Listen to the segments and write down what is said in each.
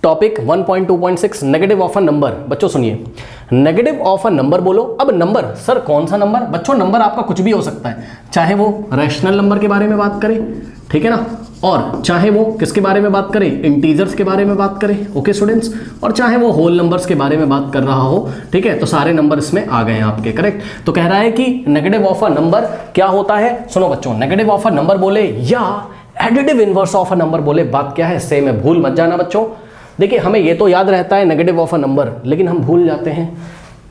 Topic 1.2.6 negative of a number. बच्चों सुनिए, negative of a number बोलो। अब नंबर, सर कौन सा नंबर? बच्चों नंबर आपका कुछ भी हो सकता है, चाहे वो रैशनल नंबर के बारे में बात करें, ठीक है ना, और चाहे वो किसके बारे में बात करें, इंटीजर्स के बारे में बात करें, ओके स्टूडेंट्स, और चाहे वो होल नंबर्स के बारे में बात कर रहा हो, ठीक है, तो सारे नंबर इसमें आ गए हैं आपके, करेक्ट। तो कह रहा है कि नेगेटिव ऑफ अ नंबर क्या होता है। सुनो बच्चों, नेगेटिव ऑफ अ नंबर बोले या additive inverse of a number बोले, बात क्या है सेम है, भूल मत जाना बच्चों। देखिए हमें ये तो याद रहता है नेगेटिव ऑफ अ नंबर, लेकिन हम भूल जाते हैं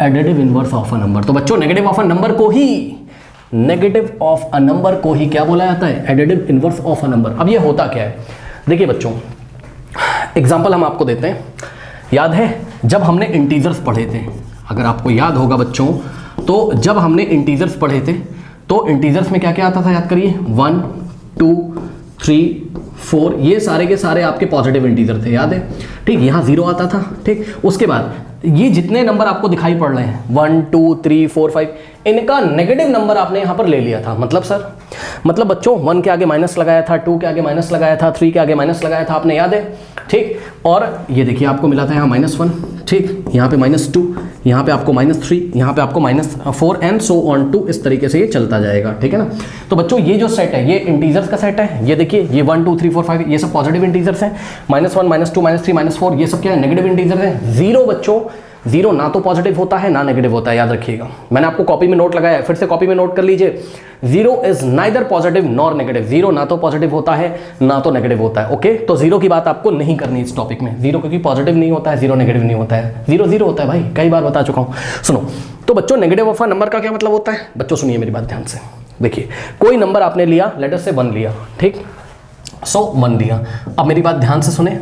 additive inverse of a number. तो बच्चों नेगेटिव ऑफ अ नंबर को ही, नेगेटिव ऑफ अ नंबर को ही क्या बोला जाता है, additive inverse of a number. अब ये होता क्या है, देखिए बच्चों एग्जांपल हम आपको देते हैं। याद है जब हमने इंटीजर्स पढ़े थे, अगर आपको याद होगा बच्चों, तो जब हमने इंटीजर्स पढ़े थे तो इंटीजर्स में क्या क्या आता था, याद करिए, 1 2 3 4, ये सारे के सारे आपके पॉजिटिव इंटीजर थे, याद है, ठीक। यहाँ 0 आता था, ठीक। उसके बाद ये जितने नंबर आपको दिखाई पड़ रहे हैं 1 2 3 4 5, इनका नेगेटिव नंबर आपने यहाँ पर ले लिया था। मतलब सर, मतलब बच्चों 1 के आगे माइनस लगाया था, 2 के आगे माइनस लगाया था, 3 के आगे माइनस लगाया था, आपने याद है, ठीक। और ये देखिए आपको मिला था यहाँ -1, ठीक, यहाँ पे -2, यहाँ पे आपको -3, यहाँ पे आपको -4 एंड सो ऑन टू, इस तरीके से ये चलता जाएगा, ठीक है ना। तो बच्चों ये जो सेट है ये इंटीजर्स का सेट है। ये देखिए ये 1 2 3 4 5 ये सब पॉजिटिव इंटीजर्स हैं। -1 -2 -3 -4 ये सब क्या है, नेगेटिव इंटीजर्स हैं। 0 बच्चों, 0 ना तो पॉजिटिव होता है ना नेगेटिव होता है, याद रखिएगा। मैंने आपको कॉपी में नोट लगाया है, फिर से कॉपी में नोट कर लीजिए। 0 is neither positive nor negative. 0 ना तो पॉजिटिव होता है ना तो नेगेटिव होता है, ओके। तो 0 की बात आपको नहीं करनी इस टॉपिक में। 0 क्योंकि पॉजिटिव नहीं होता है, 0 नेगेटिव नहीं होता है, 0 0 होता है भाई, कई बार बता चुका हूँ। सुनो तो बच्चों नेगेटिव ऑफ अ नंबर का क्या मतलब होता है, बच्चों सुनिए मेरी बात ध्यान से। देखिए कोई नंबर आपने लिया, लेट अस से 1 लिया, ठीक, सो 1 लिया। अब मेरी बात ध्यान से सुने,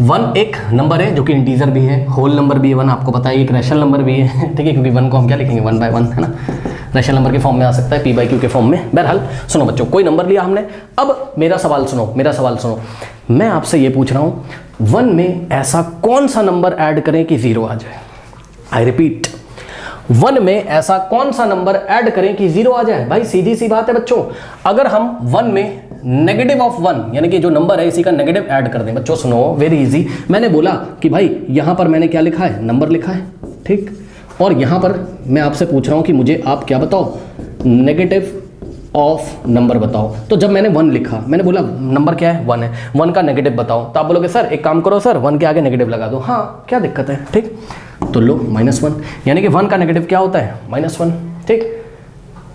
1 एक नंबर है जो कि इंटीजर भी है, होल नंबर भी है 1, आपको पता है, एक रैशनल नंबर भी है, ठीक है, क्योंकि 1 को हम क्या लिखेंगे 1/1, है ना, रैशनल नंबर के फॉर्म में आ सकता है, p/q के फॉर्म में। बहरहाल सुनो बच्चों, कोई नंबर लिया हमने। अब मेरा सवाल सुनो, मैं आपसे ये पूछ रहा हूँ 1 में ऐसा कौन सा नंबर ऐड करें कि 0 आ जाए। आई रिपीट, 1 में ऐसा कौन सा नंबर ऐड करें कि 0 आ जाए। भाई सीधी सी बात है बच्चों, अगर हम 1 में नेगेटिव ऑफ 1 यानी कि जो नंबर है इसी का नेगेटिव ऐड कर दें। बच्चों सुनो, वेरी इजी। मैंने बोला कि भाई यहां पर मैंने क्या लिखा है, नंबर लिखा है, ठीक, और यहां पर मैं आपसे पूछ रहा हूं कि मुझे आप क्या बताओ, नेगेटिव ऑफ नंबर बताओ। तो जब मैंने 1 लिखा, मैंने बोला नंबर क्या है, 1 है, 1 का नेगेटिव बताओ। तो आप बोलोगे सर एक काम करो सर, 1 के आगे नेगेटिव लगा दो। हाँ क्या दिक्कत है, ठीक। तो लो -1 यानी कि 1 का नेगेटिव क्या होता है, -1, ठीक।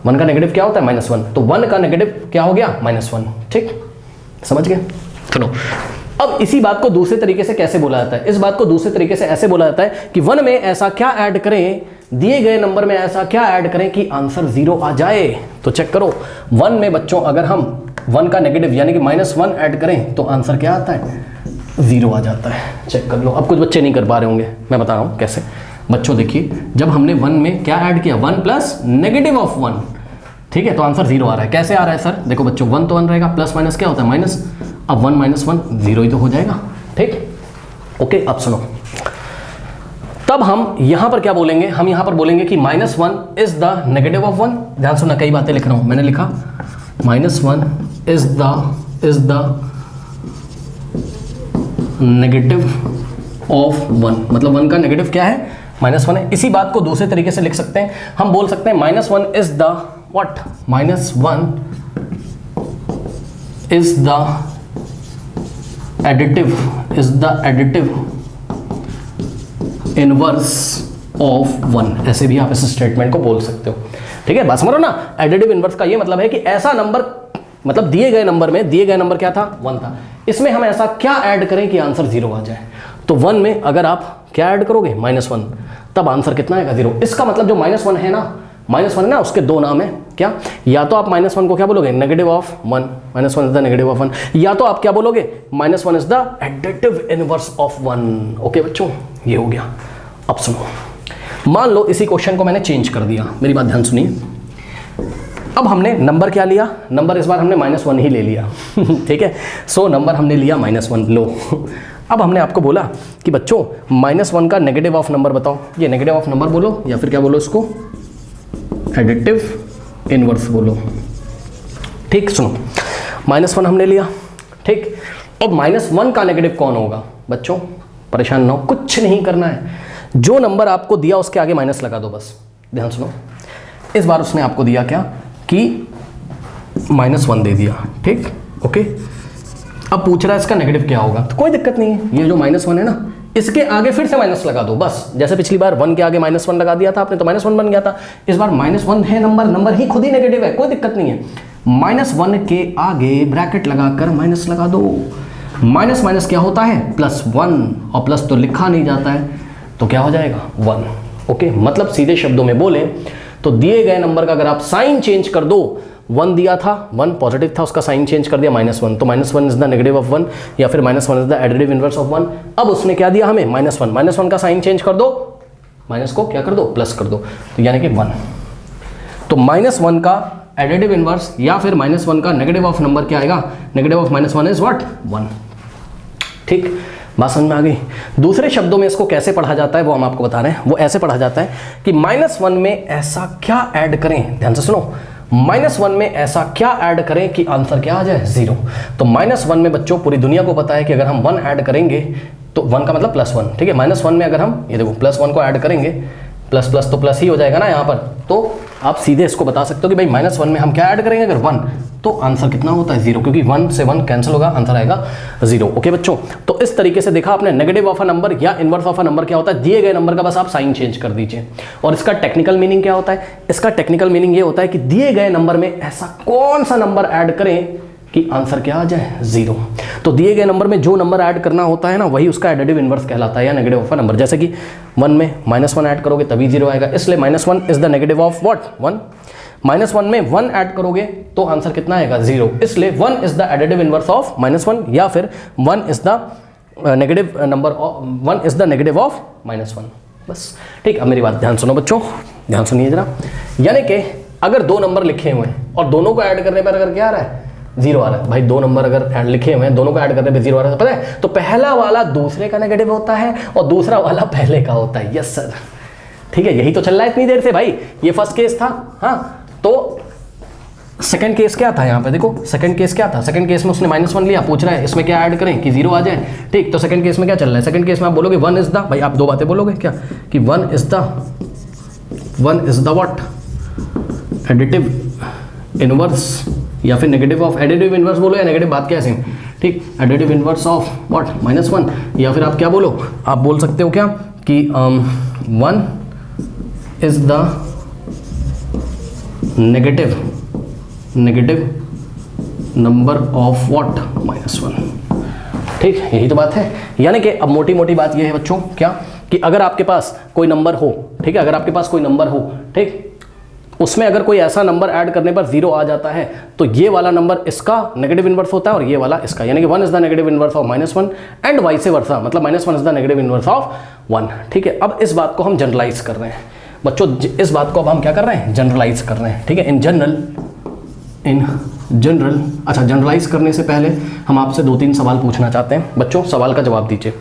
1 का नेगेटिव क्या होता है, -1, तो 1 का नेगेटिव क्या हो गया, -1, ठीक, समझ गए। सुनो अब इसी बात को दूसरे तरीके से कैसे बोला जाता है, इस बात को दूसरे तरीके से ऐसे बोला जाता है कि 1 में ऐसा क्या ऐड करें, दिए गए नंबर में ऐसा क्या ऐड करें कि आंसर 0 आ जाए। तो चेक करो, 1 में बच्चों अगर हम 1 का नेगेटिव यानी कि -1 ऐड करें तो आंसर क्या आता है, 0 आ जाता है। चेक कर लो। अब कुछ बच्चे नहीं कर पा रहे होंगे, मैं बता रहा हूँ कैसे। बच्चों देखिए, जब हमने 1 में क्या ऐड किया, 1 प्लस नेगेटिव ऑफ 1, ठीक है, तो आंसर 0 आ रहा है। कैसे आ रहा है सर, देखो बच्चों 1 तो 1 रहेगा, प्लस माइनस क्या होता है माइनस, अब 1 - 1 0 ही तो हो जाएगा, ठीक, ओके। अब सुनो, तब हम यहां पर क्या बोलेंगे, हम यहां पर बोलेंगे कि -1 इज द नेगेटिव ऑफ 1। ध्यान सुनना, कई बातें लिख रहा हूं, मैंने लिखा -1 इज द नेगेटिव ऑफ 1, मतलब 1 का नेगेटिव क्या है, -1 है। इसी बात को दूसरे तरीके से लिख सकते हैं, हम बोल सकते हैं -1 is the what, -1 is the additive inverse of 1। ऐसे भी आप इस स्टेटमेंट को बोल सकते हो, ठीक है। बस समझो ना, एडिटिव इनवर्स का ये मतलब है कि ऐसा नंबर, मतलब दिए गए नंबर क्या था, 1 था, इसमें हम ऐसा क्या ऐड करें कि आंसर 0 आ जाए। तो 1 में अगर आप क्या ऐड करोगे, -1, तब आंसर कितना आएगा, 0। इसका मतलब जो -1 है ना, उसके 2 नाम है, क्या, या तो आप -1 को क्या बोलोगे, negative of 1, -1 is the negative of 1, या तो आप क्या बोलोगे, -1 is the additive inverse of 1। Okay बच्चों, ये हो गया। अब सुनो, मान लो इसी क्वेश्चन को मैंने चेंज कर दिया, मेरी बात ध्यान सुनिए। अब हमने नंबर क्या लिया, नंबर इस बार हमने -1 ही ले लिया, ठीक है। सो नंबर हमने लिया -1, लो। अब हमने आपको बोला कि बच्चों -1 का नेगेटिव ऑफ नंबर बताओ। ये नेगेटिव ऑफ नंबर बोलो या फिर क्या बोलो इसको, एडिटिव इनवर्स बोलो, ठीक। सुनो, -1 हमने लिया, ठीक। अब -1 का नेगेटिव कौन होगा, बच्चों परेशान ना हो, कुछ नहीं करना है, जो नंबर आपको दिया उसके आगे माइनस लगा दो बस। ध्यान सुनो, इस बार उसने आपको दिया क्या कि -1 दे दिया, ठीक, ओके। अब पूछ रहा है इसका नेगेटिव क्या होगा, तो कोई दिक्कत नहीं है, ये जो -1 है ना इसके आगे फिर से माइनस लगा दो बस। जैसे पिछली बार 1 के आगे -1 लगा दिया था आपने तो -1 बन गया था, इस बार -1 है नंबर ही खुद ही नेगेटिव है, कोई दिक्कत नहीं है। -1 के आगे ब्रैकेट लगाकर माइनस लगा दो। माइनस माइनस क्या होता है +1, और प्लस तो लिखा नहीं जाता है तो क्या हो जाएगा 1, ओके। मतलब सीधे शब्दों में बोले तो दिए गए नंबर का अगर आप साइन चेंज कर दो, 1 दिया था, 1 पॉजिटिव था, उसका साइन चेंज कर दिया -1, तो -1 इज द नेगेटिव ऑफ 1, या फिर -1 is the additive inverse of 1। अब उसने क्या दिया हमें -1 का साइन चेंज कर दो, माइनस को क्या कर दो प्लस कर दो, तो यानी कि 1। तो -1 का एडिटिव इनवर्स या फिर -1 का नेगेटिव ऑफ नंबर क्या आएगा, नेगेटिव ऑफ -1 इज व्हाट 1, ठीक, बात समझ में आ गई। दूसरे शब्दों में इसको कैसे पढ़ा जाता है वो हम आपको बता रहे हैं। वो ऐसे पढ़ा जाता है कि -1 में ऐसा क्या ऐड करें, ध्यान से सुनो, -1 में ऐसा क्या ऐड करें कि आंसर क्या आ जाए 0। तो -1 में बच्चों पूरी दुनिया को पता है कि अगर हम 1 ऐड करेंगे तो 1 का मतलब +1, ठीक है। -1 में अगर हम ये देखो +1 को ऐड करेंगे, प्लस प्लस तो प्लस ही हो जाएगा ना यहाँ पर, तो आप सीधे इसको बता सकते हो कि भाई -1 में हम क्या ऐड करेंगे अगर 1, तो आंसर कितना होता है 0, क्योंकि 1 से 1 कैंसिल होगा, आंसर आएगा 0, ओके बच्चों। तो इस तरीके से देखा आपने नेगेटिव ऑफ अ नंबर या इनवर्स ऑफ अ नंबर क्या होता है, दिए गए नंबर का बस आप साइन चेंज कर दीजिए। और इसका टेक्निकल मीनिंग क्या होता है, इसका टेक्निकल मीनिंग ये होता है कि दिए गए नंबर में ऐसा कौन सा नंबर ऐड करें कि आंसर क्या आ जाए 0। तो दिए गए नंबर में जो नंबर ऐड करना होता है ना वही उसका एडिटिव इनवर्स कहलाता है या नेगेटिव ऑफ अ नंबर। जैसे कि 1 में -1 ऐड करोगे तभी 0 आएगा, इसलिए -1 is the negative of what 1। -1 में 1 ऐड करोगे तो आंसर कितना आएगा 0, इसलिए 1 is the additive inverse of -1, या फिर 1 is the negative number of 1 is the negative of -1, बस ठीक। अब मेरी बात ध्यान सुनो बच्चों, ध्यान सुनिए जरा। यानी कि अगर 2 नंबर लिखे हुए हैं और दोनों को ऐड करने पर अगर क्या आ रहा है 0 आ रहा है, भाई 2 नंबर अगर लिखे हुए हैं दोनों को ऐड करने पे 0 आ रहा है, तो पता है तो पहला वाला दूसरे का नेगेटिव होता है और दूसरा वाला पहले का होता है। यस सर, ठीक है, यही तो चल रहा है इतनी देर से भाई। ये फर्स्ट केस था, हाँ, तो सेकंड केस क्या था यहाँ पे देखो, सेकंड केस क्या था, सेकंड केस में उसने -1 लिया, पूछ रहा है इसमें क्या ऐड करें कि 0 आ जाए, ठीक। तो सेकंड केस में क्या चल रहा है, सेकंड केस में आप बोलोगे 1 इज द, भाई आप 2 बातें बोलोगे क्या कि 1 is the what additive inverse, या फिर नेगेटिव ऑफ एडिटिव इनवर्स बोलो या नेगेटिव, बात क्या है सेम, ठीक, एडिटिव इनवर्स ऑफ व्हाट -1, या फिर आप क्या बोलो, आप बोल सकते हो क्या कि 1 is the negative number of what -1, ठीक, यही तो बात है। यानी कि अब मोटी मोटी बात ये है बच्चों क्या कि अगर आपके पास कोई नंबर हो, ठीक है, अगर आपके पास कोई नंबर हो, ठीक, उसमें अगर कोई ऐसा नंबर ऐड करने पर 0 आ जाता है तो ये वाला नंबर इसका नेगेटिव इनवर्स होता है और ये वाला इसका, यानी कि 1 is the negative inverse of -1 and vice versa, मतलब -1 is the negative inverse of 1, ठीक है। अब इस बात को हम जनरलाइज कर रहे हैं बच्चों, इस बात को अब हम क्या कर रहे हैं जनरलाइज कर रहे हैं, ठीक है। इन जनरल, अच्छा, जनरलाइज करने से पहले हम आपसे 2-3 सवाल पूछना चाहते हैं बच्चों, सवाल का जवाब दीजिए।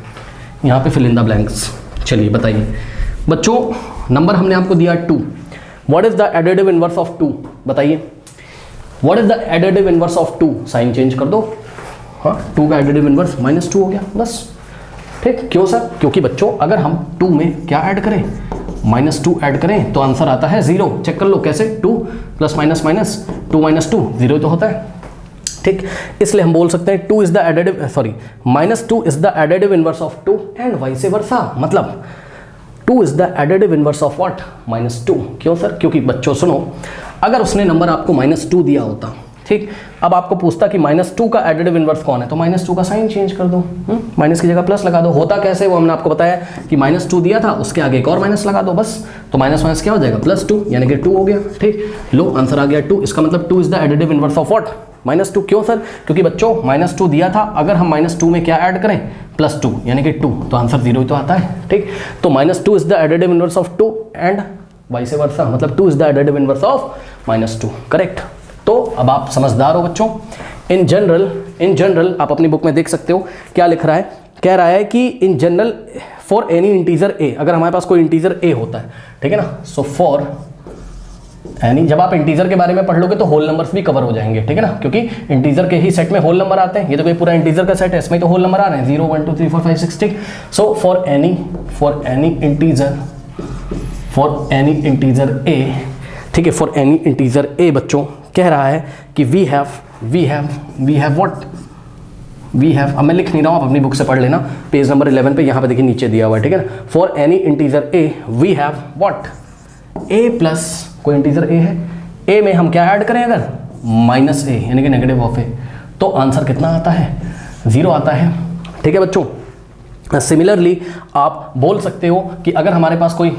यहाँ पे फिल इन द ब्लैंक्स, चलिए बताइए बच्चों। नंबर हमने आपको दिया 2, what is the additive inverse of 2, बताइए what is the additive inverse of 2, sign change कर दो, हाँ, 2 का एडिटिव इनवर्स -2 हो गया बस, ठीक। क्यों सर, क्योंकि बच्चों अगर हम 2 में क्या ऐड करें -2 ऐड करें तो आंसर आता है 0। चेक कर लो कैसे, 2 + -2 -2 0 तो होता है, ठीक। इसलिए हम बोल सकते हैं 2 is the additive, sorry -2 is the additive inverse of 2 and vice versa, मतलब 2 is the additive inverse of what -2। क्यों सर, क्योंकि बच्चों सुनो, अगर उसने नंबर आपको -2 दिया होता, ठीक, अब आपको पूछता कि -2 का एडिटिव इनवर्स कौन है, तो -2 का साइन चेंज कर दो, माइनस की जगह प्लस लगा दो। होता कैसे वो हमने आपको बताया कि -2 दिया था, उसके आगे एक और माइनस लगा दो बस, तो माइनस क्या हो जाएगा +2, यानी कि 2 हो गया, ठीक। लो आंसर आ गया 2, इसका मतलब 2 is the additive inverse of what -2। क्यों सर, क्योंकि बच्चों -2 दिया था, अगर हम -2 में क्या ऐड करें +2, यानी कि 2, तो आंसर 0 ही तो आता है, ठीक। तो -2 is the additive inverse of 2 and vice versa, मतलब 2 is the additive inverse of -2, correct. तो अब आप समझदार हो बच्चों। इन जनरल आप अपनी बुक में देख सकते हो क्या लिख रहा है, कह रहा है कि इन general for any integer a, अगर हमारे पास कोई इंटीजर a होता है, ठीक है ना, सो फॉर एनी, जब आप इंटीजर के बारे में पढ़ लोगे तो होल नंबर्स भी कवर हो जाएंगे, ठीक है ना, क्योंकि इंटीजर के ही सेट में होल नंबर आते हैं। ये तो कोई पूरा इंटीजर का सेट है, इसमें तो होल नंबर आ रहे हैं 0 1 2 3 4 5 6 ठीक। So for any integer a, ठीक है, फॉर एनी इंटीजर ए बच्चों कह रहा है कि we have what, we have, अब मैं लिख नहीं रहा हूँ, आप अपनी बुक से पढ़ लेना, पेज नंबर 11 पे यहाँ पे देखिए नीचे दिया हुआ है, ठीक है ना। For any integer A V have what, A plus, कोई इंटीजर ए है, ए में हम क्या ऐड करें अगर, माइनस ए, यानी कि नेगेटिव ऑफ ए, तो आंसर कितना आता है, 0 आता है, ठीक है बच्चों। सिमिलरली आप बोल सकते हो कि अगर हमारे पास कोई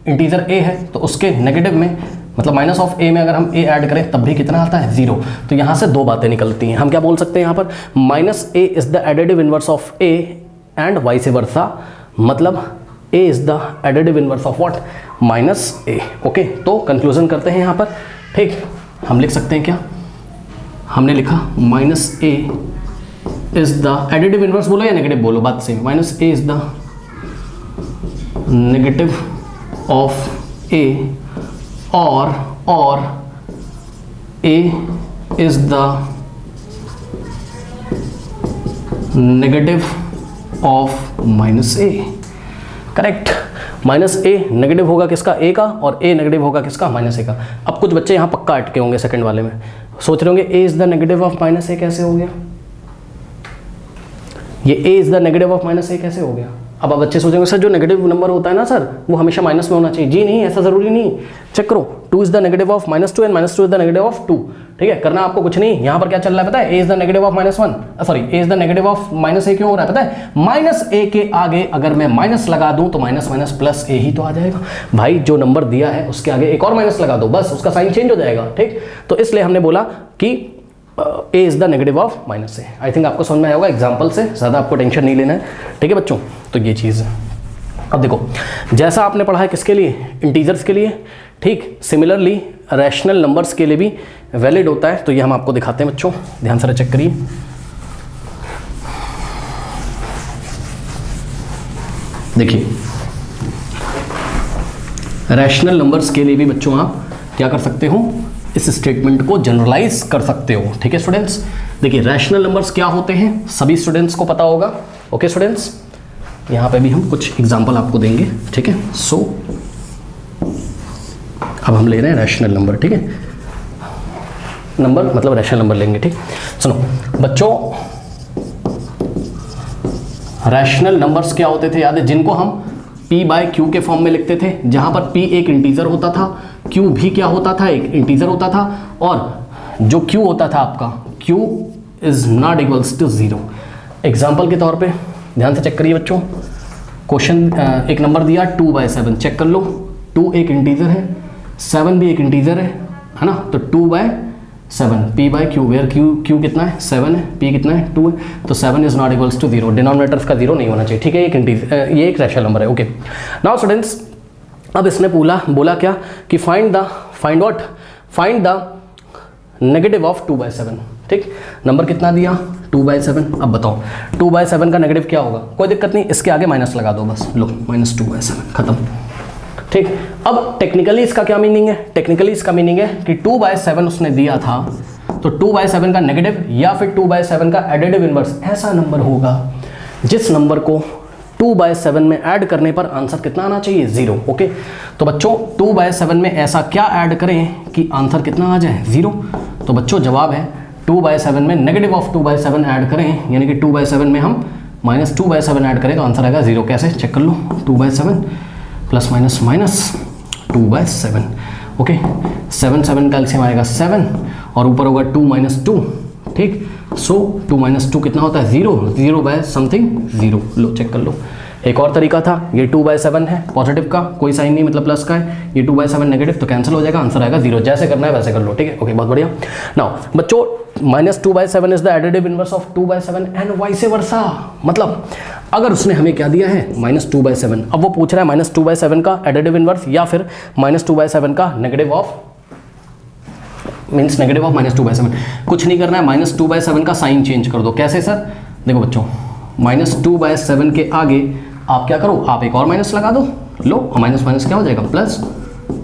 इंटीजर ए है तो उसके नेगेटिव में, मतलब माइनस ऑफ ए में अगर हम ए ऐड करें तब भी कितना आता है, 0। तो यहाँ से दो बातें निकलती हैं, हम क्या बोल सकते हैं यहाँ पर, minus A is the additive inverse of A and vice versa, मतलब A is the additive inverse of what, minus A. Okay, तो कंक्लूजन करते हैं यहाँ पर, ठीक, हम लिख सकते हैं क्या, हमने लिखा minus A is the additive inverse, बोलो या नेगेटिव बोलो, बात same, minus A is the negative of A और A is the negative of minus A, correct. Minus A negative होगा किसका, ए का, और ए नेगेटिव होगा किसका, माइनस ए का। अब कुछ बच्चे यहाँ पक्का अटके होंगे सेकंड वाले में, सोच रहे होंगे A is the negative of minus A कैसे हो गया, ये A is the negative of minus A कैसे हो गया। अब आप बच्चे सोचेंगे सर जो नेगेटिव नंबर होता है ना सर वो हमेशा माइनस में होना चाहिए, जी नहीं, ऐसा जरूरी नहीं। चेक करो, 2 is the negative of -2 and -2 is the negative of 2, ठीक है, करना आपको कुछ नहीं। यहाँ पर क्या चल रहा है पता है, A is the negative of -1, sorry A is the negative of minus A, क्यों हो रहा है पता है, माइनस ए के आगे अगर मैं माइनस लगा दूं तो माइनस माइनस प्लस ए ही तो आ जाएगा भाई, जो नंबर दिया है उसके आगे एक और माइनस लगा दो, बस उसका साइन चेंज हो जाएगा, ठीक। तो इसलिए हमने बोला कि A is the negative of minus A. I think आपको समझ में आया होगा एग्जाम्पल से, ज़्यादा आपको टेंशन नहीं लेना है, ठीक है बच्चों। तो ये चीज़ है। अब देखो जैसा आपने पढ़ा है किसके लिए, इंटीजर्स के लिए, ठीक, सिमिलरली रैशनल नंबर्स के लिए भी वैलिड होता है। तो ये हम आपको दिखाते हैं बच्चों, ध्यान से चेक करिए। देखिए रैशनल नंबर्स के लिए भी बच्चों आप क्या कर सकते हो, इस स्टेटमेंट को जनरलाइज कर सकते हो, ठीक है स्टूडेंट्स। देखिए रैशनल नंबर्स क्या होते हैं सभी स्टूडेंट्स को पता होगा, ओके स्टूडेंट्स। यहाँ पे भी हम कुछ एग्जांपल आपको देंगे, ठीक है। सो अब हम ले रहे हैं रैशनल नंबर, ठीक है, नंबर मतलब रैशनल नंबर लेंगे, ठीक। सुनो बच्चों, रैशनल नंबर्स क्या होते थे याद है, जिनको हम p/q के फॉर्म में लिखते थे, जहां पर p एक इंटीजर होता था, q भी क्या होता था, एक इंटीजर होता था, और जो q होता था आपका, q is not equals to 0। Example के तौर पे ध्यान से चेक करिए बच्चों, क्वेश्चन एक नंबर दिया 2/7, चेक कर लो, 2 एक इंटीजर है, 7 भी एक इंटीजर है ना, तो 2/7 p/q, वेयर q कितना है 7 है, p कितना है 2 है, तो 7 is not equals to 0, denominators का 0 नहीं होना चाहिए, ठीक है। एक इंटीजर, ये एक रैशनल नंबर है, ओके। नाउ स्टूडेंट्स, अब इसने बोला क्या कि फाइंड द नेगेटिव ऑफ 2/7, ठीक। नंबर कितना दिया 2/7, अब बताओ 2/7 का नेगेटिव क्या होगा, कोई दिक्कत नहीं, इसके आगे माइनस लगा दो बस, लो -2/7 खत्म, ठीक। अब टेक्निकली इसका क्या मीनिंग है, टेक्निकली इसका मीनिंग है कि 2/7 उसने दिया था, तो 2/7 का नेगेटिव या फिर 2/7 का एडिटिव इनवर्स ऐसा नंबर होगा जिस नंबर को 2/7 में ऐड करने पर आंसर कितना आना चाहिए 0, ओके। तो बच्चों 2/7 में ऐसा क्या ऐड करें कि आंसर कितना आ जाए 0, तो बच्चों जवाब है 2/7 में नेगेटिव ऑफ 2/7 ऐड करें, यानी कि 2/7 में हम -2/7 ऐड करें तो आंसर आएगा 0। कैसे, चेक कर लो, 2/7 प्लस माइनस माइनस 2/7, ओके। 7 का एलसीएम आएगा 7 और ऊपर होगा 2 - 2, ठीक। सो 2 - 2 कितना होता है 0, 0/something 0, लो चेक कर लो। एक और तरीका था, ये 2/7 है पॉजिटिव का, कोई साइन नहीं मतलब प्लस का है, ये 2/7 नेगेटिव, तो कैंसिल हो जाएगा, आंसर आएगा 0। जैसे करना है वैसे कर लो, ठीक है, ओके, बहुत बढ़िया। नाउ बच्चों -2/7 is the additive inverse of 2/7 and vice versa, मतलब अगर उसने हमें क्या दिया है -2/7, अब वो पूछ रहा है -2/7 का एडिटिव इनवर्स या फिर -2/7 का negative of, means negative of -2/7। कुछ नहीं करना है, -2/7 का साइन चेंज कर दो। कैसे सर, देखो बच्चों -2/7 के आगे आप क्या करो, आप एक और माइनस लगा दो, लो माइनस माइनस क्या हो जाएगा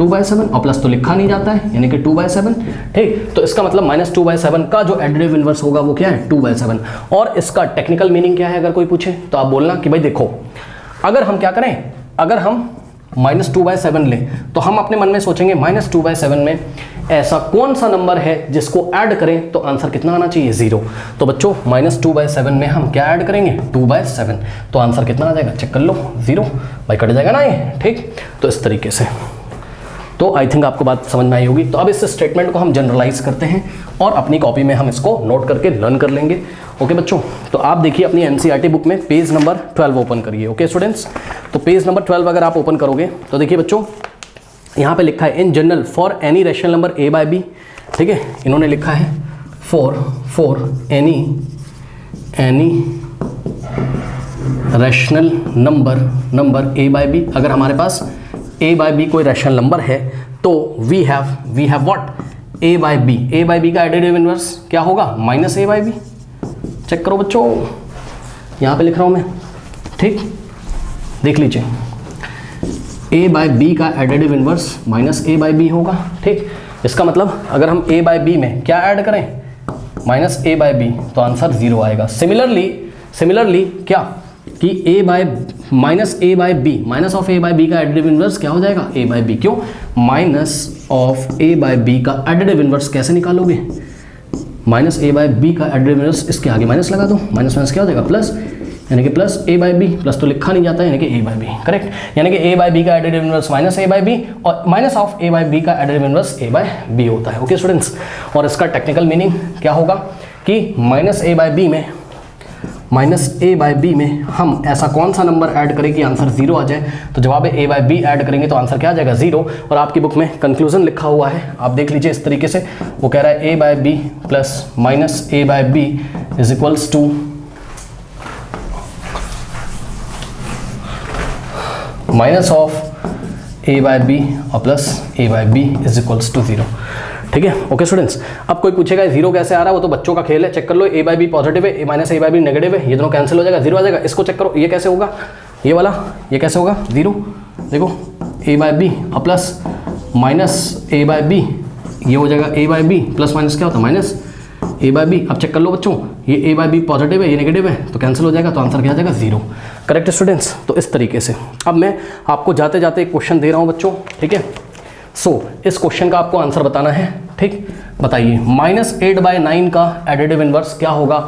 2/7 और प्लस तो लिखा नहीं जाता है यानी कि 2/7। ठीक, तो इसका मतलब -2/7 का जो एडिटिव इनवर्स होगा वो क्या है 2/7। और इसका टेक्निकल मीनिंग क्या है अगर कोई पूछे तो आप बोलना कि भाई देखो, अगर हम क्या करें, अगर हम -2/7 लें तो हम अपने मन में सोचेंगे -2/7 में ऐसा कौन सा नंबर है जिसको ऐड करें तो आंसर कितना आना चाहिए 0। तो बच्चों -2/7 में हम क्या ऐड करेंगे 2/7, तो आंसर कितना आ जाएगा चेक कर लो 0। भाई कट जाएगा ना ये। ठीक, तो इस तरीके से तो आई थिंक आपको बात समझ में आई होगी। तो अब इस स्टेटमेंट को हम जनरलाइज करते हैं और अपनी कॉपी में हम इसको नोट करके लर्न कर लेंगे। ओके बच्चों, तो आप देखिए अपनी एनसीईआरटी बुक में पेज नंबर 12 ओपन करिए। ओके स्टूडेंट्स, तो पेज नंबर 12 अगर आप ओपन करोगे तो देखिए बच्चों यहाँ पे लिखा है in general for any rational number a by b। ठीक है, इन्होंने लिखा है for any rational number a by b। अगर हमारे पास a बाय b कोई रैशनल नंबर है तो we have what a by b का एडिटिव इनवर्स क्या होगा -a बाय b। चेक करो बच्चों, यहाँ पे लिख रहा हूँ मैं। ठीक, देख लीजिए a बाय b का additive inverse -a by b होगा। ठीक, इसका मतलब अगर हम a बाय b में क्या ऐड करें -a बाय b तो आंसर 0 आएगा। सिमिलरली क्या कि a by b minus of a by b का एडिटिव इनवर्स क्या हो जाएगा a बाय b। क्यों, minus of a by b का एडिटिव इनवर्स कैसे निकालोगे, -a बाय b का एडिटिव इनवर्स इसके आगे माइनस लगा दो, माइनस क्या हो जाएगा प्लस, यानी कि plus a by b, plus तो लिखा नहीं जाता है यानी कि a बाय b। करेक्ट, यानी कि a बाय b का additive inverse -a by b और minus of a by b का additive inverse a by b होता है। ओके स्टूडेंट्स, और इसका टेक्निकल मीनिंग क्या होगा कि -a बाय b में हम ऐसा कौन सा नंबर ऐड करें कि आंसर 0 आ जाए। तो जवाब है a बाय b ऐड करेंगे तो आंसर क्या आ जाएगा 0। और आपकी बुक में कंक्लूजन लिखा हुआ है, आप देख लीजिए इस तरीके से। वो कह रहा है a by b plus -a by b is equals to minus of a by b और plus a by b is equals to 0। ठीक है, ओके स्टूडेंट्स। अब कोई पूछेगा 0 कैसे आ रहा है, वो तो बच्चों का खेल है। चेक कर लो, a बाय b पॉजिटिव है, minus a by b negative है, ये दोनों कैंसिल हो जाएगा, 0 आ जाएगा। इसको चेक करो, ये कैसे होगा, ये वाला ये कैसे होगा 0। देखो a बाय b और plus minus a by b, ये हो जाएगा a by b plus minus क्या होता है माइनस a बाय b। अब चेक कर लो बच्चों, ये a बाय b पॉजिटिव है, ये नेगेटिव है, तो कैंसिल हो जाएगा, तो आंसर क्या आ जाएगा 0। करेक्ट स्टूडेंट्स, तो इस तरीके से अब मैं आपको जाते जाते एक क्वेश्चन दे रहा हूँ बच्चों। ठीक है, सो इस क्वेश्चन का आपको आंसर बताना है। ठीक, बताइए -8/9 का एडिटिव इनवर्स क्या होगा,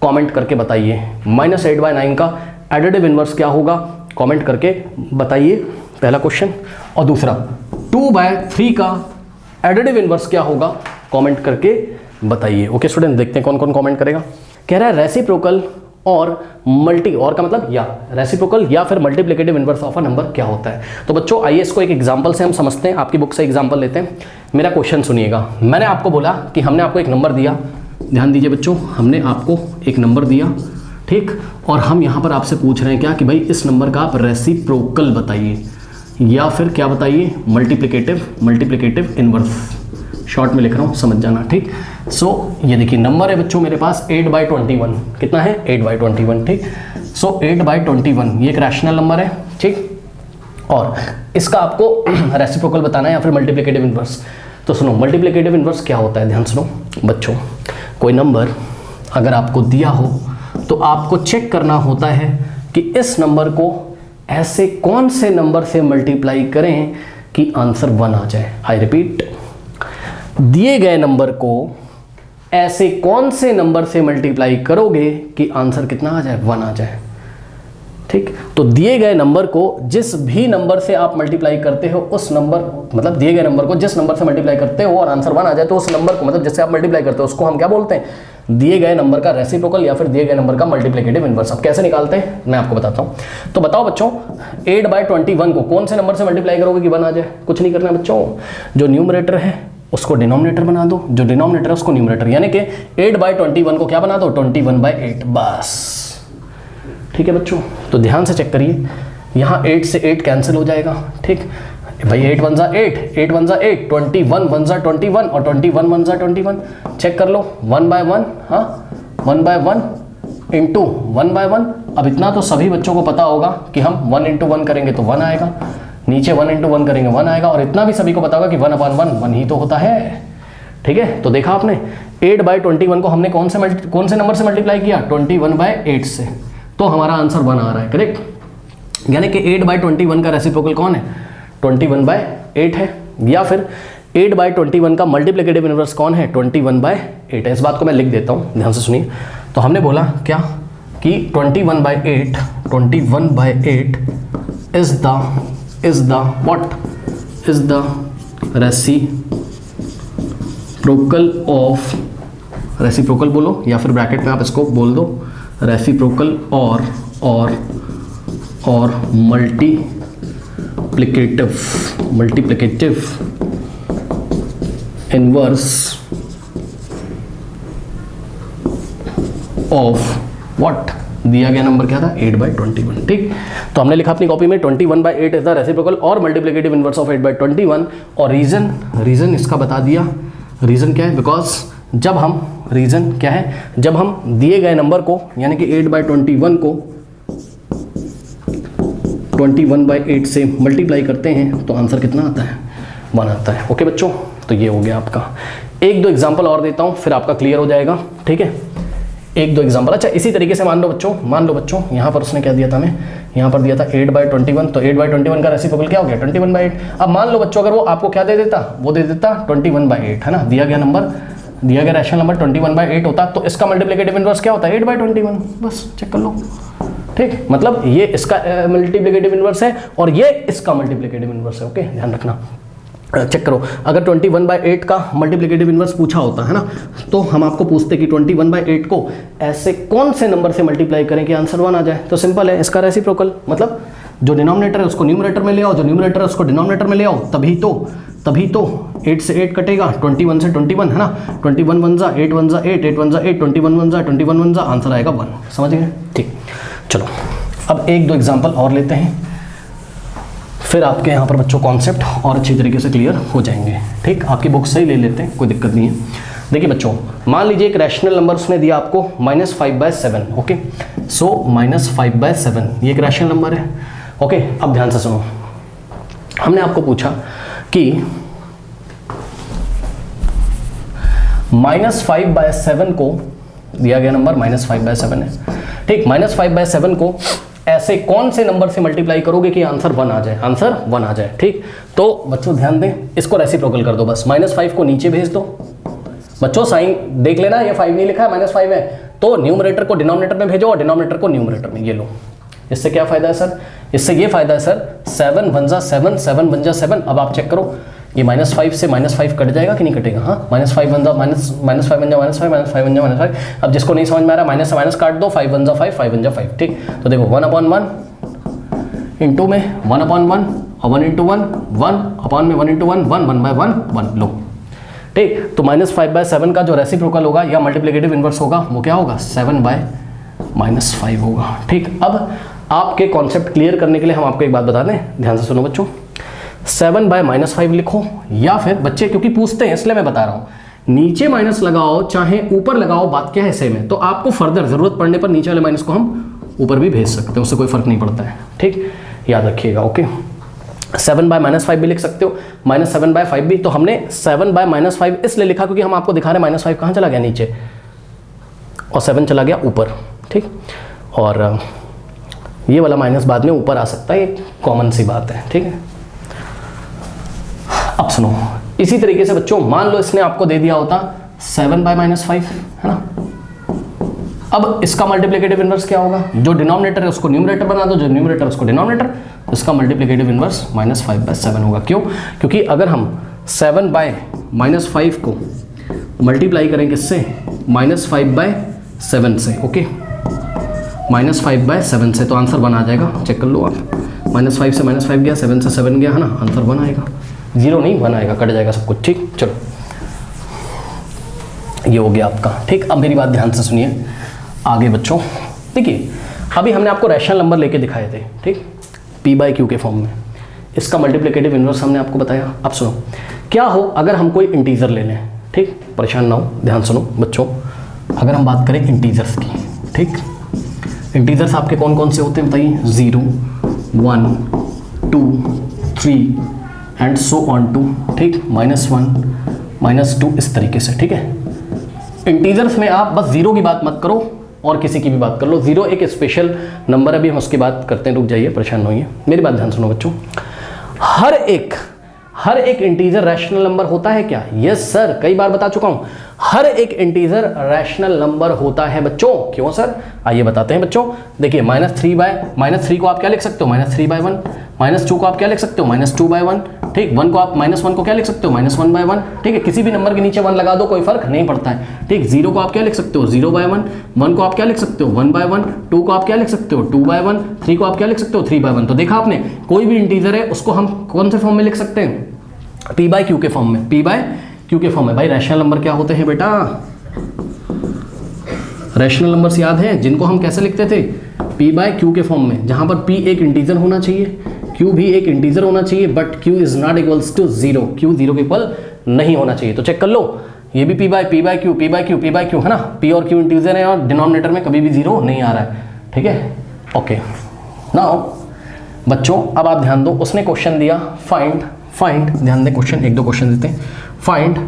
कमेंट करके बताइए। -8/9 का एडिटिव इनवर्स क्या होगा, कमेंट करके बताइए, पहला क्वेश्चन। और दूसरा 2/3 का एडिटिव इनवर्स क्या होगा, कमेंट करके बताइए। ओके स्टूडेंट, देखते हैं कौन कौन कमेंट करेगा। कह रहा है रेसिप्रोकल और और का मतलब या रेसिप्रोकल या फिर multiplicative inverse of a number क्या होता है। तो बच्चों आइए इसको एक एग्जांपल से हम समझते हैं, आपकी बुक से एग्जांपल लेते हैं। मेरा क्वेश्चन सुनिएगा। मैंने आपको बोला कि हमने आपको एक नंबर दिया, ध्यान दीजिए बच्चों, हमने आपको एक नंबर दिया। ठीक, और हम यहाँ पर आपसे पूछ रहे हैं क्या कि भाई इस नंबर का आप रेसिप्रोकल बताइए या फिर क्या बताइए मल्टीप्लिकेटिव इनवर्स। शॉर्ट में लिख रहा हूँ, समझ जाना। ठीक, सो ये देखिए नंबर है बच्चों मेरे पास 8/21। कितना है 8/21। ठीक, सो 8/21 ये एक रैशनल नंबर है। ठीक, और इसका आपको रेसिप्रोकल बताना है या फिर मल्टीप्लिकेटिव इनवर्स। तो सुनो, मल्टीप्लिकेटिव इनवर्स क्या होता है, ध्यान सुनो बच्चों। कोई नंबर अगर आपको दिया हो तो आपको चेक करना होता है कि इस नंबर को ऐसे कौन से नंबर से मल्टीप्लाई करें कि आंसर 1 आ जाए। आई रिपीट, दिए गए नंबर को ऐसे कौन से नंबर से मल्टीप्लाई करोगे कि आंसर कितना आ जाए 1 आ जाए। ठीक, तो दिए गए नंबर को जिस भी नंबर से आप मल्टीप्लाई करते हो उस नंबर, मतलब दिए गए नंबर को जिस नंबर से मल्टीप्लाई करते हो और आंसर 1 आ जाए तो उस नंबर को, मतलब जिससे आप मल्टीप्लाई करते हो उसको हम क्या बोलते हैं, दिए गए नंबर का रेसिप्रोकल या फिर दिए गए नंबर का मल्टीप्लिकेटिव इनवर्स। अब कैसे निकालते हैं मैं आपको बताता हूँ। तो बताओ बच्चों, 8/21 को कौन से नंबर से मल्टीप्लाई करोगे कि 1 आ जाए। कुछ नहीं करना बच्चों, जो न्यूमरेटर है उसको डिनोमिनेटर बना दो, जो डिनोमिनेटर है उसको न्यूमरेटर, यानी कि 8/21 को क्या बना दो 21/8 बस। ठीक है बच्चों, तो ध्यान से चेक करिए, यहाँ 8 से 8 कैंसिल हो जाएगा। ठीक भाई, 8 1 8, 8 1 8, 21 1 21 और 21 1 21। चेक कर लो 1/1, हाँ 1/1 इंटू 1/1। अब इतना तो सभी बच्चों को पता होगा कि हम 1 × 1 करेंगे तो 1 आएगा, नीचे 1 इंटू 1 करेंगे 1 आएगा, और इतना भी सभी को पता होगा कि 1/1 ही तो होता है। ठीक है, तो देखा आपने 8/21 को हमने कौन से नंबर से मल्टीप्लाई किया, 21/8 से, तो हमारा आंसर 1 आ रहा है। करेक्ट, यानी कि 8/21 का रेसिप्रोकल कौन है, 21/8 है, या फिर 8/21 का मल्टीप्लिकेटिव इनवर्स कौन है, 21/8 है। इस बात को मैं लिख देता हूँ, ध्यान से सुनिए। तो हमने बोला क्या कि 21/8 इज द रेसिप्रोकल बोलो, या फिर ब्रैकेट में आप इसको बोल दो रेसिप्रोकल और मल्टीप्लिकेटिव इनवर्स ऑफ व्हाट, दिया गया नंबर क्या था, 8/21। ठीक, तो हमने लिखा अपनी कॉपी में 21/8 इज द रेसिप्रोकल और मल्टीप्लिकेटिव इनवर्स ऑफ 8/21, और रीजन इसका बता दिया। रीजन क्या है, बिकॉज जब हम दिए गए नंबर को यानी कि 8/21 को 21/8 से मल्टीप्लाई करते हैं तो आंसर कितना आता है, 1 आता है। ओके बच्चों, तो ये हो गया आपका। 1-2 एग्जाम्पल और देता हूँ फिर आपका क्लियर हो जाएगा। ठीक है, 1-2 एग्जाम्पल। अच्छा, इसी तरीके से मान लो बच्चों यहाँ पर उसने क्या दिया था, हमें यहाँ पर दिया था 8/21, तो 8/21 का रेसिप्रोकल क्या हो गया, 21/8। अब मान लो बच्चों, अगर वो आपको क्या दे देता, वो दे देता 21/8, है ना, दिया गया रैशनल नंबर 21/8 होता, तो इसका मल्टीप्लिकेटिव इनवर्स क्या होता है, 8/21। बस चेक कर लो। ठीक, मतलब ये इसका मल्टीप्लिकेटिव इनवर्स है और ये इसका मल्टीप्लिकेटिव इनवर्स है। ओके, ध्यान रखना, चेक करो। अगर 21/8 का मल्टीप्लिकेटिव इनवर्स पूछा होता है ना, तो हम आपको पूछते कि 21/8 को ऐसे कौन से नंबर से मल्टीप्लाई करें कि आंसर 1 आ जाए, तो सिंपल है, इसका रेसिप्रोकल, मतलब जो डिनोमिनेटर है उसको न्यूमरेटर में ले आओ, जो न्यूमरेटर है उसको डिनोमिनेटर में ले आओ, तभी तो 8 से 8 कटेगा, 21 से 21, है ना, 21 1 जा 8 1 जा 8 8 1 जा 8, 21 1 जा 21 1 जा, आंसर आएगा 1। समझ गए? ठीक, चलो अब 1-2 एग्जाम्पल और लेते हैं, फिर आपके यहाँ पर बच्चों कॉन्सेप्ट और अच्छी तरीके से क्लियर हो जाएंगे। ठीक, आपकी बुक से ही ले लेते हैं, कोई दिक्कत नहीं है। देखिए बच्चों, मान लीजिए एक रैशनल नंबर उसने दिया आपको -5/7। ओके, सो -5/7 ये एक रैशनल नंबर है। ओके, अब ध्यान से सुनो, हमने आपको पूछा कि -5/7 को, दिया गया नंबर -5/7 है। ठीक, -5/7 को ऐसे कौन से नंबर से मल्टीप्लाई करोगे कि आंसर 1 आ जाए। ठीक, तो बच्चों ध्यान दें, इसको रेसिप्रोकल कर दो, बस -5 को नीचे भेज दो। बच्चों साइन देख लेना, ये 5 नहीं लिखा है, -5 है, तो न्यूमरेटर को डिनोमिनेटर में भेजो और डिनोमिनेटर को न्यूमरेटर में। ये लो, इससे क्या फायदा है सर, इससे ये फायदा है सर, 7 1 जा 7, 7 1 जा 7। अब आप चेक करो, ये -5 से -5 कट जाएगा कि नहीं कटेगा, हाँ, -5 1 जा -5 1 जा -5, -5 1 जा -5। अब जिसको नहीं समझ में आ रहा, माइनस से माइनस काट दो, 5 1 जा 5, 5 1 जा 5। ठीक, तो देखो 1/1 इंटू में 1/1 और 1 इंटू 1 1/1 में 1 इंटू 1 1/1 1 लो। ठीक, तो -5/7 का जो रेसिप्रोकल होगा या मल्टीप्लिकेटिव इनवर्स होगा वो क्या होगा, 7/5 होगा। ठीक, अब आपके कॉन्सेप्ट क्लियर करने के लिए हम आपको एक बात बता दें, ध्यान से सुनो बच्चों, 7/5 लिखो, या फिर बच्चे क्योंकि पूछते हैं इसलिए मैं बता रहा हूँ, नीचे माइनस लगाओ चाहे ऊपर लगाओ, बात क्या है सेम है। तो आपको फर्दर जरूरत पड़ने पर नीचे वाले माइनस को हम ऊपर भी भेज सकते हैं, उससे कोई फर्क नहीं पड़ता है। ठीक, याद रखिएगा। ओके, 7/-5 भी लिख सकते हो, -7/5 भी। तो हमने 7/-5 इसलिए लिखा क्योंकि हम आपको दिखा रहे हैं -5 कहाँ चला गया, नीचे, और 7 चला गया ऊपर। ठीक, और ये वाला माइनस बाद में ऊपर आ सकता है, ये कॉमन सी बात है। ठीक है, अब सुनो, इसी तरीके से बच्चों मान लो इसने आपको दे दिया होता 7/-5, है ना। अब इसका मल्टीप्लिकेटिव इनवर्स क्या होगा, जो डिनोमिनेटर है उसको न्यूमरेटर बना दो, जो न्यूमरेटर उसको डिनोमिनेटर, इसका मल्टीप्लिकेटिव इनवर्स -5/7 होगा। क्यों? क्योंकि अगर हम 7/-5 को मल्टीप्लाई करें किससे, -5/7 से। ओके, -5/7 से, तो आंसर 1 आ जाएगा। चेक कर लो आप, -5 से -5 गया, 7 से 7 गया, है ना, आंसर 1 आएगा, 0 नहीं 1 आएगा, कट जाएगा सब कुछ। ठीक, चलो ये हो गया आपका। ठीक, अब मेरी बात ध्यान से सुनिए आगे बच्चों। देखिए अभी हमने आपको रैशनल नंबर लेके दिखाए थे, ठीक, P/Q के फॉर्म में, इसका मल्टीप्लिकेटिव इनवर्स हमने आपको बताया। अब सुनो, क्या हो अगर हम कोई इंटीजर ले लें। ठीक, परेशान ना हो, ध्यान सुनो बच्चों, अगर हम बात करें इंटीजर्स की। ठीक, इंटीजर्स आपके कौन कौन से होते हैं बताइए, 0 1 2 3 एंड सो ऑन टू, ठीक, -1 -2 इस तरीके से, ठीक है। इंटीजर्स में आप बस जीरो की बात मत करो और किसी की भी बात कर लो, जीरो एक स्पेशल नंबर है, अभी हम उसकी बात करते हैं, रुक जाइए, परेशान होइए, मेरी बात ध्यान सुनो बच्चों। हर एक इंटीजर रैशनल नंबर होता है क्या? यस सर, कई बार बता चुका हूं, हर एक इंटीजर रैशनल नंबर होता है बच्चों। क्यों सर? आइए बताते हैं बच्चों। देखिए -3 को आप क्या लिख सकते हो? -3/1। -2 को आप क्या लिख सकते हो? -2/1। ठीक, 1 को आप -1 को क्या लिख सकते हो? -1/1। ठीक है, किसी भी नंबर के नीचे 1 लगा दो, कोई फर्क नहीं पड़ता है। ठीक, 0 को आप क्या लिख सकते हो? 0/1। 1 को आप क्या लिख सकते हो? 1/1। 2 को आप क्या लिख सकते हो? 2/1। 3 को आप क्या लिख सकते हो? 3/1। तो देखा आपने, कोई भी इंटीजर है उसको हम कौन से फॉर्म में लिख सकते हैं? P/Q के फॉर्म में, P/Q के फॉर्म में। भाई रैशनल नंबर क्या होते हैं बेटा? रैशनल नंबर्स याद है जिनको हम कैसे लिखते थे? P/Q के फॉर्म में, जहां पर P एक इंटीजर होना चाहिए, Q भी एक इंटीजर होना चाहिए, but Q is not equals to 0, Q 0 के इक्वल नहीं होना चाहिए। तो चेक कर लो, ये भी P/Q है ना, P और Q इंटीजर है और डिनोमिनेटर में कभी भी 0 नहीं आ रहा है, ठीक है। ओके, नाउ बच्चों अब आप ध्यान दो, उसने क्वेश्चन दिया फाइंड, ध्यान दें, क्वेश्चन 1-2 क्वेश्चन देते हैं। फाइंड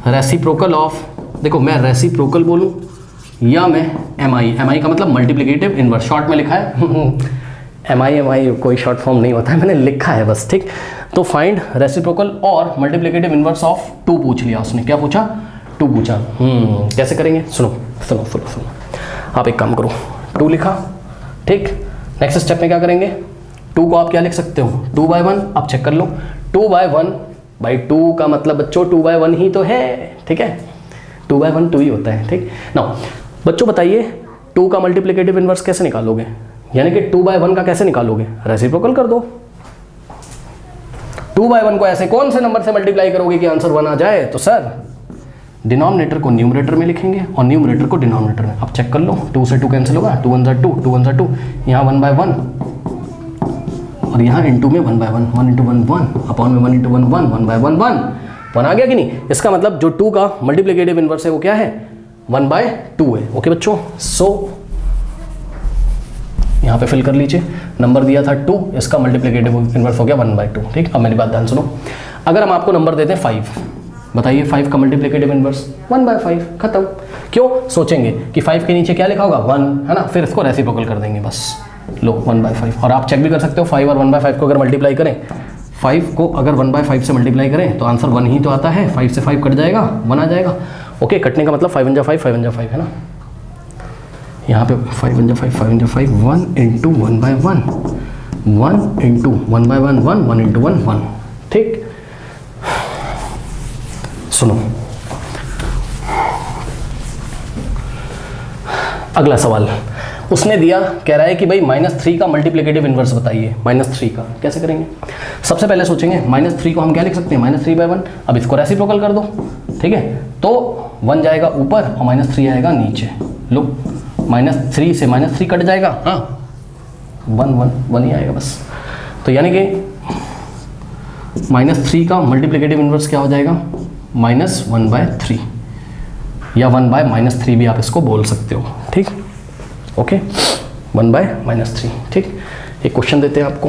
रेसिप्रोकल ऑफ, देखो मैं रेसिप्रोकल बोलूं या मैं MI का मतलब मल्टीप्लिकेटिव इनवर्स, शॉर्ट में लिखा है MI कोई शॉर्ट फॉर्म नहीं होता है, मैंने लिखा है बस, ठीक। तो फाइंड रेसिप्रोकल और मल्टीप्लिकेटिव इनवर्स ऑफ 2 पूछ लिया उसने, क्या पूछा? 2 पूछा। कैसे करेंगे? सुनो, आप एक काम करो, 2 लिखा, ठीक। नेक्स्ट स्टेप में क्या करेंगे? 2 को आप क्या लिख सकते हो? 2/1। आप चेक कर लो, 2/1/2 का मतलब बच्चों 2/1 ही तो है, ठीक है, 2/1 2 ही होता है, ठीक। नाउ बच्चों बताइए 2 का मल्टीप्लिकेटिव इनवर्स कैसे निकालोगे? यानी कि 2/1 का कैसे निकालोगे? रेसिप्रोकल कर दो। 2/1 को ऐसे कौन से नंबर से मल्टीप्लाई करोगे कि आंसर 1 आ जाए? तो सर डिनोमिनेटर को न्यूमरेटर में लिखेंगे और न्यूमरेटर को डिनोमिनेटर में। अब चेक कर लो, 2 से 2 कैंसिल होगा, 2 1 ज़ा 2, 2 1 ज़ा 2, यहाँ 1/1 और यहाँ इंटू में 1/1, 1 × 1 1 अपॉन में 1 × 1 1, 1/1 1 आ गया कि नहीं? इसका मतलब जो 2 का मल्टीप्लिकेटिव इनवर्स है वो क्या है? 1/2 है। ओके बच्चों, सो यहाँ पे फिल कर लीजिए, नंबर दिया था 2, इसका मल्टीप्लिकेटिव इनवर्स हो गया 1/2, ठीक। अब मेरी बात ध्यान सुनो, अगर हम आपको नंबर देते हैं 5, बताइए 5 का मल्टीप्लिकेटिव इनवर्स 1/5, खत्म। क्यों? सोचेंगे कि 5 के नीचे क्या लिखा होगा? 1, है ना, फिर इसको रेसिप्रोकल कर देंगे, बस लो 1/5। और आप चेक भी कर सकते हो 5 और 1/5 को अगर मल्टीप्लाई करें, 5 को अगर 1/5 से मल्टीप्लाई करें तो आंसर 1 ही तो आता है, 5 से 5 कट जाएगा, 1 आ जाएगा। ओके, कटने का मतलब 5 × 5 5 × 5 है ना, यहाँ पे 5 × 5 5 × 5 1 × 1/1 1 × 1/1 1 1 × 1 1, ठीक। सुनो अगला सवाल उसने दिया, कह रहा है कि भाई -3 का मल्टीप्लिकेटिव इनवर्स बताइए। -3 का कैसे करेंगे? सबसे पहले सोचेंगे -3 को हम क्या लिख सकते हैं? -3/1। अब इसको रेसिप्रोकल कर दो, ठीक है, तो 1 जाएगा ऊपर और -3 आएगा नीचे। लो, -3 से -3 कट जाएगा, हाँ 1 ही आएगा बस। तो यानी कि -3 का मल्टीप्लिकेटिव इनवर्स क्या हो जाएगा? -1/3 या 1/-3 भी आप इसको बोल सकते हो, ठीक। ओके, 1/-3, ठीक। एक क्वेश्चन देते हैं आपको,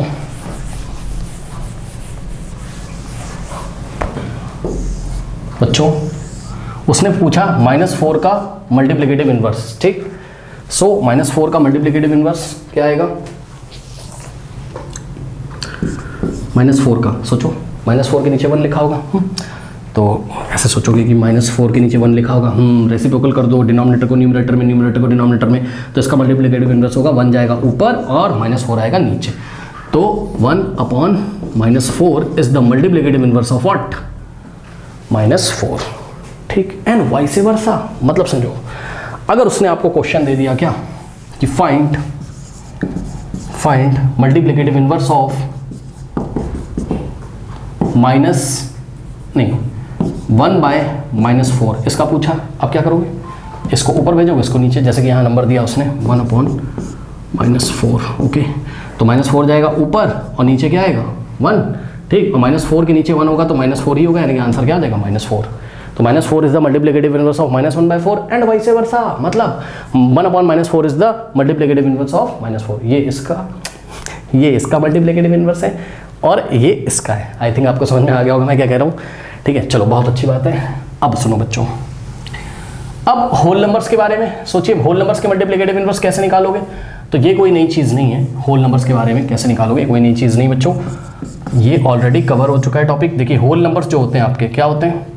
बच्चों उसने पूछा -4 का मल्टीप्लिकेटिव इनवर्स, ठीक। सो -4 का मल्टीप्लिकेटिव इनवर्स क्या आएगा? -4 का सोचो, -4 के नीचे 1 लिखा होगा, तो ऐसे सोचोगे कि -4 के नीचे 1 लिखा होगा, रेसिप्रोकल कर दो, डिनोमिनेटर को न्यूमरेटर में, न्यूमरेटर को डिनोमिनेटर में, तो इसका मल्टीप्लिकेटिव इनवर्स होगा 1 जाएगा ऊपर और -4 आएगा नीचे। तो 1/-4 is the multiplicative inverse of what? -4, ठीक। एंड वाइस वर्सा, मतलब समझो अगर उसने आपको क्वेश्चन दे दिया क्या कि फाइंड मल्टीप्लिकेटिव इनवर्स ऑफ -1/-4, इसका पूछा, अब क्या करोगे? इसको ऊपर भेजोगे, इसको नीचे, जैसे कि यहाँ नंबर दिया उसने 1/-4, ओके। तो -4 जाएगा ऊपर और नीचे क्या आएगा? 1, ठीक। और -4 के नीचे 1 होगा तो -4 ही होगा, यानी कि आंसर क्या आ जाएगा? -4। तो -4 is the multiplicative inverse of -1/4 and vice versa, मतलब 1/-4 is the multiplicative inverse of -4। ये इसका मल्टीप्लिकेटिव इनवर्स है और ये इसका है। आई थिंक आपको समझ में आ गया होगा मैं क्या कह रहा हूँ, ठीक है। चलो बहुत अच्छी बात है। अब सुनो बच्चों, अब होल नंबर्स के बारे में सोचिए, होल नंबर्स के मल्टीप्लिकेटिव इनवर्स कैसे निकालोगे। तो ये कोई नई चीज़ नहीं है, होल नंबर्स के बारे में कैसे निकालोगे, कोई नई चीज़ नहीं बच्चों, ये ऑलरेडी कवर हो चुका है टॉपिक। देखिए होल नंबर्स जो होते हैं आपके क्या होते हैं,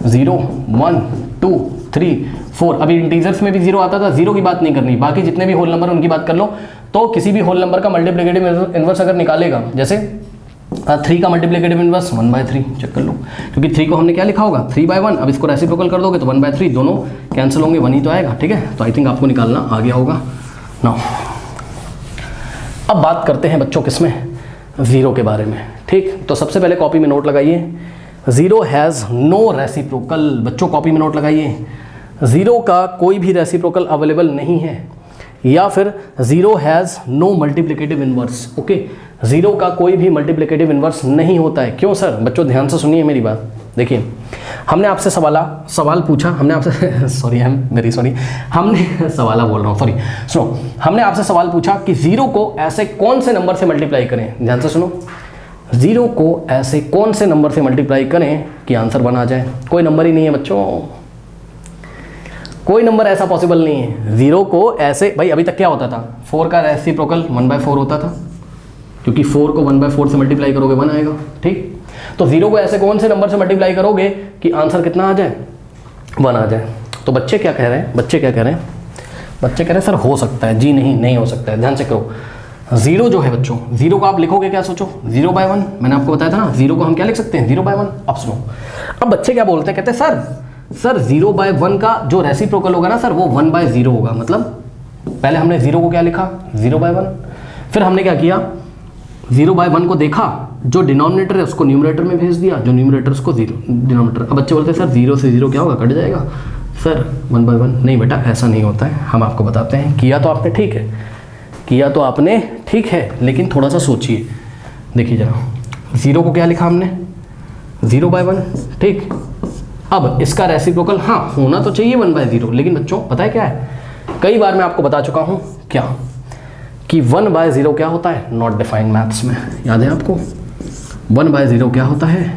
0 1 2 3 4। अभी इंटीजर्स में भी 0 आता था, 0 की बात नहीं करनी, बाकी जितने भी होल नंबर उनकी बात कर लो। तो किसी भी होल नंबर का मल्टीप्लिकेटिव इनवर्स अगर निकालेगा, जैसे 3 का मल्टीप्लिकेटिव इनवर्स 1/3, चेक कर लो, क्योंकि 3 को हमने क्या लिखा होगा 3/1। अब इसको रेसिप्रोकल कर दोगे तो 1/3, दोनों कैंसिल होंगे, 1 ही तो आएगा, ठीक है। तो आई थिंक आपको निकालना आ गया होगा। नाउ अब बात करते हैं बच्चों किसमें, 0 के बारे में, ठीक। तो सबसे पहले कॉपी में नोट लगाइए, 0 हैज़ नो रेसिप्रोकल। बच्चों कॉपी में नोट लगाइए, 0 का कोई भी रेसिप्रोकल अवेलेबल नहीं है, या फिर 0 has no multiplicative inverse. Okay, 0 का कोई भी मल्टीप्लिकेटिव इनवर्स नहीं होता है। क्यों सर? बच्चों ध्यान से सुनिए मेरी बात। देखिए हमने आपसे सवाल पूछा, हमने आपसे सॉरी हमने सवाल बोल रहा हूँ, सॉरी। सुनो, हमने आपसे सवाल पूछा कि 0 को ऐसे कौन से नंबर से मल्टीप्लाई करें। ध्यान से सुनो, 0 को ऐसे कौन से नंबर से मल्टीप्लाई करें कि आंसर 1 आ जाए। कोई नंबर ही नहीं है बच्चों, कोई नंबर ऐसा पॉसिबल नहीं है। 0 को ऐसे, भाई अभी तक क्या होता था, 4 का रेसिप्रोकल 1/4 होता था, क्योंकि 4 को 1/4 से मल्टीप्लाई करोगे 1 आएगा, ठीक। तो 0 को ऐसे कौन से नंबर से मल्टीप्लाई करोगे कि आंसर कितना आ जाए, 1 आ जाए। तो बच्चे क्या कह रहे हैं, बच्चे कह रहे हैं सर हो सकता है। जी नहीं हो सकता है, ध्यान से करो। 0 जो है बच्चों, 0 को आप लिखोगे क्या, सोचो 0/1, मैंने आपको बताया था ना, 0 को हम क्या लिख सकते हैं 0/1। अब सुनो, अब बच्चे क्या बोलते हैं, कहते हैं सर 0/1 का जो रेसिप्रोकल होगा ना सर, वो 1/0 होगा। मतलब पहले हमने 0 को क्या लिखा 0/1, फिर हमने क्या किया 0/1 को देखा, जो डिनोमिनेटर है उसको न्यूमरेटर में भेज दिया, जो न्यूमरेटर उसको डिनोमिनेटर। अब बच्चे बोलते हैं सर 0 से 0 क्या होगा, कट जाएगा सर 1/1। नहीं बेटा, ऐसा नहीं होता है, हम आपको बताते हैं। किया तो आपने ठीक है, किया तो आपने ठीक है, लेकिन थोड़ा सा सोचिए। देखिए जरा, 0 को क्या लिखा हमने 0/1, ठीक। अब इसका रेसिप्रोकल हाँ होना तो चाहिए 1/0, लेकिन बच्चों पता है क्या है, कई बार मैं आपको बता चुका हूँ क्या, कि 1/0 क्या होता है, नॉट डिफाइंड। मैथ्स में याद है आपको 1/0 क्या होता है,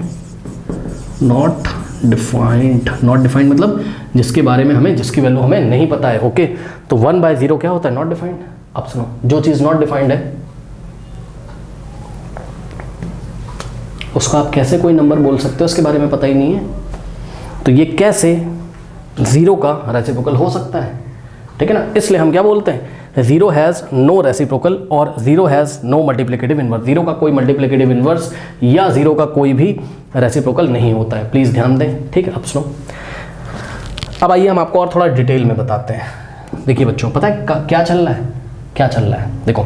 नॉट डिफाइंड। नॉट डिफाइंड मतलब जिसके बारे में हमें, जिसकी वैल्यू हमें नहीं पता है। ओके, तो 1/0 क्या होता है, नॉट डिफाइंड। अब सुनो, जो चीज़ नॉट डिफाइंड है उसका आप कैसे कोई नंबर बोल सकते हो, उसके बारे में पता ही नहीं है। तो ये कैसे 0 का रेसिप्रोकल हो सकता है, ठीक है ना। इसलिए हम क्या बोलते हैं, 0 हैज़ नो रेसिप्रोकल और 0 हैज़ नो मल्टीप्लिकेटिव इनवर्स। 0 का कोई मल्टीप्लिकेटिव इनवर्स या 0 का कोई भी रेसिप्रोकल नहीं होता है। प्लीज़ ध्यान दें, ठीक है। अब सुनो, अब आइए हम आपको और थोड़ा डिटेल में बताते हैं। देखिए बच्चों, पता है क्या चल रहा है, क्या चल रहा है। देखो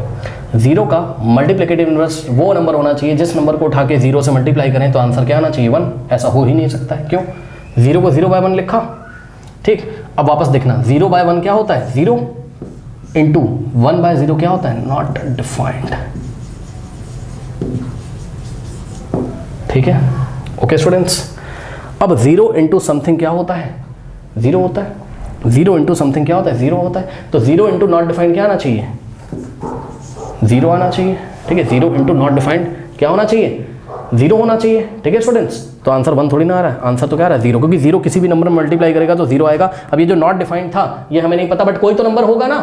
0 का मल्टीप्लिकेटिव इनवर्स वो नंबर होना चाहिए जिस नंबर को उठा के 0 से मल्टीप्लाई करें तो आंसर क्या आना चाहिए, 1। ऐसा हो ही नहीं सकता है, क्यों, 0 को 0/1 लिखा, ठीक। अब वापस देखना, 0/1 क्या होता है 0 इंटू 1/0 क्या होता है, नॉट डिफाइंड, ठीक है। ओके स्टूडेंट्स, अब 0 इंटू समथिंग क्या होता है, 0 होता है। 0 इंटू समथिंग क्या होता है, 0 होता है। तो 0 इंटू नॉट डिफाइंड क्या आना चाहिए, 0 आना चाहिए, ठीक है। 0 इंटू नॉट डिफाइंड क्या होना चाहिए, 0 होना चाहिए, ठीक है स्टूडेंट्स। तो आंसर 1 थोड़ी ना आ रहा है, आंसर तो क्या आ रहा है 0, क्योंकि 0 किसी भी नंबर में मल्टीप्लाई करेगा तो 0 आएगा। अब ये जो नॉट डिफाइंड था ये हमें नहीं पता, बट कोई तो नंबर होगा ना,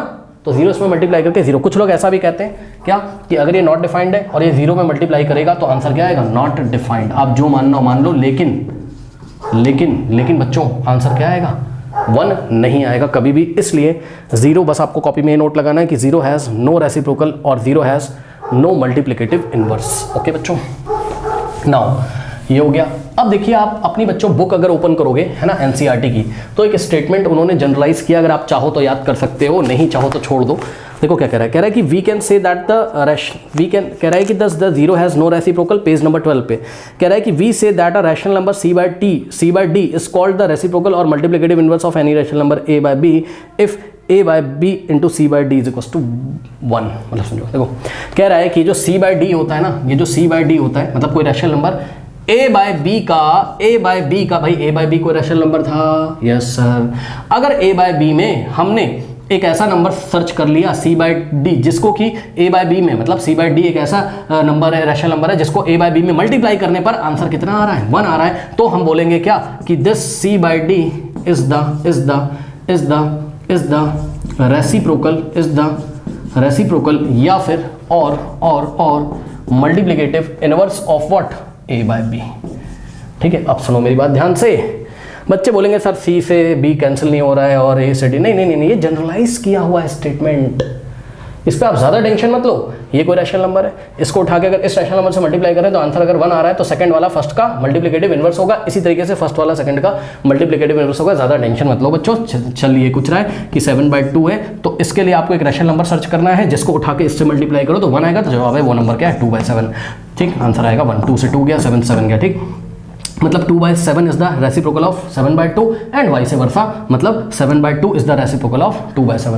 तो 0 इसमें मल्टीप्लाई करके 0। कुछ लोग ऐसा भी कहते हैं क्या, कि अगर ये नॉट डिफाइंड है और ये 0 में मल्टीप्लाई करेगा तो आंसर क्या आएगा, नॉट डिफाइंड। आप जो मानना मान लो, लेकिन बच्चों आंसर क्या आएगा, 1 नहीं आएगा कभी भी। इसलिए 0, बस आपको कॉपी में नोट लगाना है कि 0 हैज़ नो रेसिप्रोकल और 0 has no multiplicative inverse. Okay बच्चों, नाउ ये हो गया। अब देखिए, आप अपनी बच्चों बुक अगर ओपन करोगे, है ना, एनसीईआरटी की, तो एक स्टेटमेंट उन्होंने जनरलाइज किया, अगर आप चाहो तो याद कर सकते हो, नहीं चाहो तो छोड़ दो। देखो क्या कह रहा है कि वी कैन से दैट कह रहा है कि the 0 has no reciprocal, page number 12 पे कह रहा है कि we say that a rational number c by d is called the reciprocal और multiplicative inverse of any rational number a by b if a by b into c by d is equals to 1। मतलब समझो, देखो कह रहा है कि जो c by d होता है ना, ये जो c by d होता है, मतलब कोई rational number a by b का भाई a by b कोई रैशनल नंबर था, यस सर। अगर a by b में हमने एक ऐसा नंबर सर्च कर लिया c/d जिसको कि a/b में, मतलब c/d एक ऐसा नंबर है, रैशनल नंबर है जिसको a/b में मल्टीप्लाई करने पर आंसर कितना आ रहा है, 1 आ रहा है, तो हम बोलेंगे क्या कि this c/d is the reciprocal या फिर और multiplicative inverse of what, a/b। ठीक है, अब सुनो मेरी बात ध्यान से। बच्चे बोलेंगे सर सी से बी कैंसिल नहीं हो रहा है और ए से डी, नहीं, ये जनरलाइज किया हुआ है स्टेटमेंट, इस पर आप ज़्यादा टेंशन मत लो। ये कोई रैशनल नंबर है, इसको उठा के अगर इस रैशनल नंबर से मल्टीप्लाई करें तो आंसर अगर 1 आ रहा है तो सेकंड वाला फर्स्ट का मल्टीप्लिकेटिव इनवर्स होगा, इसी तरीके से फर्स्ट वाला सेकंड का मल्टीप्लिकेटिव इनवर्स होगा। ज़्यादा टेंशन मत लो बच्चों। चलिए कुछ रहा है कि 7/2 है, तो इसके लिए आपको एक रैशनल नंबर सर्च करना है जिसको उठा के इससे मल्टीप्लाई करो तो 1 आएगा, तो जवाब है वो नंबर क्या है, 2/7। ठीक, आंसर आएगा 1, 2 से 2 गया, 7 से 7 गया। ठीक, मतलब 2/7 is the reciprocal of 7/2 and vice versa, मतलब 7/2 इज द रेसिप्रोकल ऑफ 2/7।